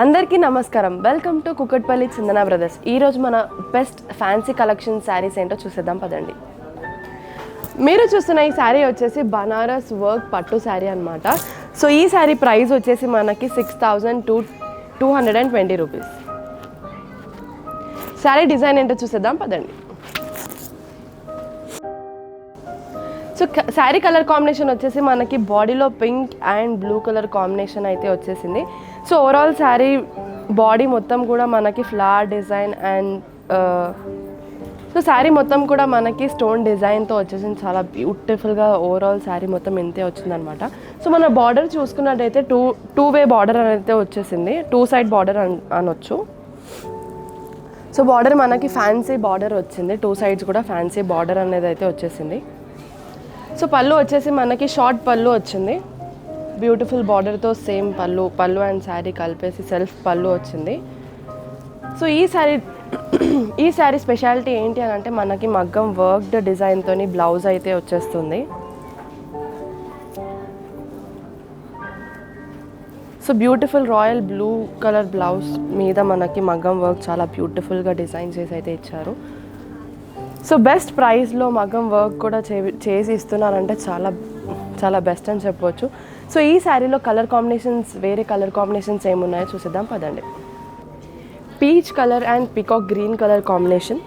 అందరికీ నమస్కారం. Welcome to Kukatpally Chandana brothers. ఈరోజు మన బెస్ట్ ఫ్యాన్సీ కలెక్షన్ శారీస్ ఏంటో చూసేద్దాం పదండి. మీరు చూస్తున్న ఈ శారీ వచ్చేసి బనారస్ వర్క్ పట్టు శారీ అనమాట. సో ఈ శారీ ప్రైస్ వచ్చేసి మనకి 6,220 రూపీస్. శారీ డిజైన్ ఏంటో చూసేద్దాం పదండి. సో శారీ కలర్ కాంబినేషన్ వచ్చేసి మనకి బాడీలో pink and blue colour combination అయితే వచ్చేసింది. సో ఓవరాల్ శారీ బాడీ మొత్తం కూడా మనకి flower design and so sari మొత్తం కూడా మనకి స్టోన్ డిజైన్తో వచ్చేసింది. చాలా బ్యూటిఫుల్గా ఓవరాల్ శారీ మొత్తం ఇంతే వచ్చిందనమాట. సో మన బార్డర్ చూసుకున్నట్టయితే టూ వే బార్డర్ అనేది వచ్చేసింది. 2 సైడ్ బార్డర్ అనొచ్చు. సో బార్డర్ మనకి ఫ్యాన్సీ బార్డర్ వచ్చింది. 2 సైడ్స్ కూడా ఫ్యాన్సీ బార్డర్ అనేది అయితే వచ్చేసింది. సో పళ్ళు వచ్చేసి మనకి షార్ట్ పళ్ళు వచ్చింది. బ్యూటిఫుల్ బార్డర్తో సేమ్ పళ్ళు అండ్ శారీ కలిపేసి సెల్ఫ్ పళ్ళు వచ్చింది. సో ఈ శారీ స్పెషాలిటీ ఏంటి అని అంటే మనకి మగ్గం వర్క్డ్ డిజైన్తో బ్లౌజ్ అయితే వచ్చేస్తుంది. So beautiful royal blue colour blouse మీద మనకి మగ్గం వర్క్ చాలా బ్యూటిఫుల్గా డిజైన్ చేసి అయితే ఇచ్చారు. సో బెస్ట్ ప్రైస్లో మగ్గం వర్క్ కూడా చేసి ఇస్తున్నారంటే చాలా చాలా బెస్ట్ అని చెప్పవచ్చు. సో ఈ శారీలో కలర్ కాంబినేషన్స్ వేరే కలర్ కాంబినేషన్స్ ఏమున్నాయో చూసేద్దాం పదండి. Peach colour and peacock green colour combination,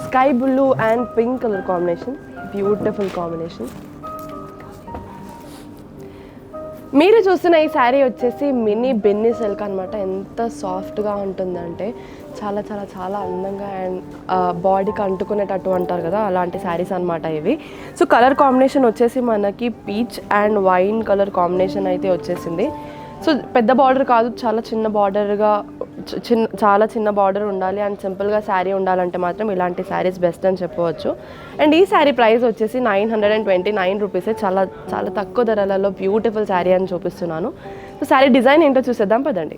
sky blue and pink colour combination, beautiful combination. మీరు చూస్తున్న ఈ శారీ వచ్చేసి మినీ బెన్నీ సిల్క్ అనమాట. ఎంత సాఫ్ట్గా ఉంటుందంటే చాలా చాలా చాలా అందంగా అండ్ బాడీకి అంటుకునేటట్టు అంటారు కదా, అలాంటి శారీస్ అనమాట ఇవి. సో కలర్ కాంబినేషన్ వచ్చేసి మనకి peach and wine colour combination అయితే వచ్చేసింది. సో పెద్ద బార్డర్ కాదు, చాలా చిన్న బార్డర్గా చాలా చిన్న బార్డర్ ఉండాలి అండ్ సింపుల్గా శారీ ఉండాలంటే మాత్రం ఇలాంటి శారీస్ బెస్ట్ అని చెప్పవచ్చు. అండ్ ఈ శారీ ప్రైస్ వచ్చేసి 929 రూపీసే. చాలా చాలా తక్కువ ధరలలో బ్యూటిఫుల్ శారీ అని చూపిస్తున్నాను. సో శారీ డిజైన్ ఏంటో చూసేద్దాం పదండి.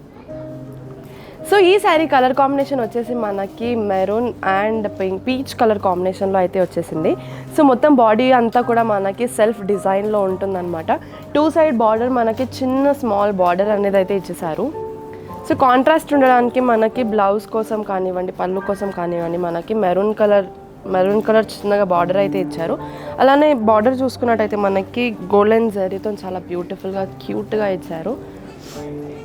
సో ఈ శారీ కలర్ కాంబినేషన్ వచ్చేసి మనకి మెరూన్ అండ్ పీచ్ కలర్ కాంబినేషన్లో అయితే వచ్చేసింది. సో మొత్తం బాడీ అంతా కూడా మనకి సెల్ఫ్ డిజైన్లో ఉంటుందన్నమాట. 2 సైడ్ బార్డర్ మనకి చిన్న స్మాల్ బార్డర్ అనేది అయితే ఇచ్చేసారు. సో కాంట్రాస్ట్ ఉండడానికి మనకి బ్లౌజ్ కోసం కానివ్వండి, పళ్ళు కోసం కానివ్వండి, మనకి మెరూన్ కలర్ చిన్నగా బార్డర్ అయితే ఇచ్చారు. అలానే బార్డర్ చూసుకున్నట్టయితే మనకి గోల్డెన్ జరీతో చాలా బ్యూటిఫుల్గా క్యూట్గా ఇచ్చారు.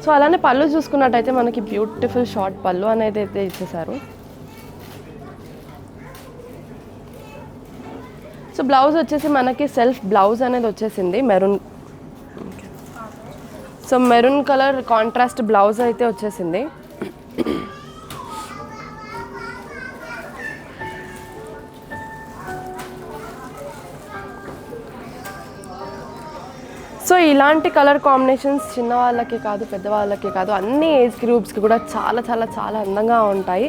సో అలానే పళ్ళు చూసుకున్నట్టయితే మనకి బ్యూటిఫుల్ షార్ట్ పళ్ళు అనేది అయితే ఇచ్చేసారు. సో బ్లౌజ్ వచ్చేసి మనకి సెల్ఫ్ బ్లౌజ్ అనేది వచ్చేసింది maroon. So maroon colour contrast blouse అయితే వచ్చేసింది. సో ఇలాంటి కలర్ కాంబినేషన్స్ చిన్న వాళ్ళకి కాదు, పెద్దవాళ్ళకి కాదు, అన్ని ఏజ్ గ్రూప్స్కి కూడా చాలా చాలా చాలా అందంగా ఉంటాయి.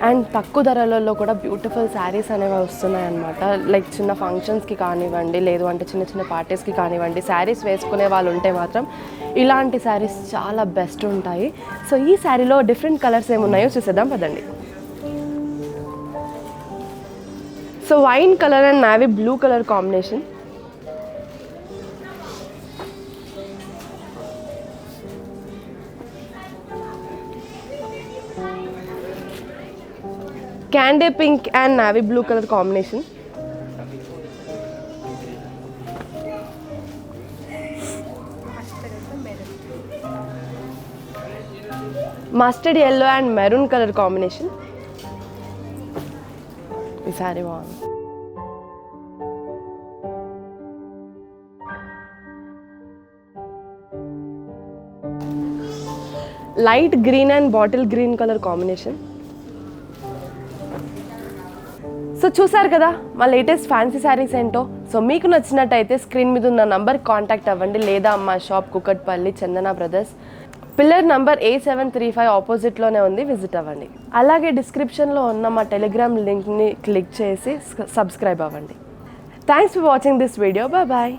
అండ్ తక్కువ ధరలలో కూడా బ్యూటిఫుల్ శారీస్ అనేవి వస్తున్నాయి అన్నమాట. లైక్ చిన్న ఫంక్షన్స్కి కానివ్వండి, లేదు అంటే చిన్న చిన్న పార్టీస్కి కానివ్వండి, శారీస్ వేసుకునే వాళ్ళు ఉంటే మాత్రం ఇలాంటి శారీస్ చాలా బెస్ట్ ఉంటాయి. సో ఈ శారీలో డిఫరెంట్ కలర్స్ ఏమున్నాయో చూసేద్దాం పదండి. So wine colour and navy blue colour combination, candy pink and navy blue colour combination, mustard yellow and maroon colour combination. ఈ సారీ బాగుంది. Light green and bottle green colour combination. So చూసారు కదా మా latest fancy saris ఏంటో. So మీకు నచ్చినట్టయితే screen మీద ఉన్న నంబర్ కాంటాక్ట్ అవ్వండి, లేదా మా షాప్ కుకట్పల్లి చందన బ్రదర్స్, పిల్లర్ నంబర్ A735 ఆపోజిట్లోనే ఉంది, విజిట్ అవ్వండి. అలాగే డిస్క్రిప్షన్లో ఉన్న మా టెలిగ్రామ్ లింక్ని క్లిక్ చేసి సబ్స్క్రైబ్ అవ్వండి. Thanks for watching this video. Bye.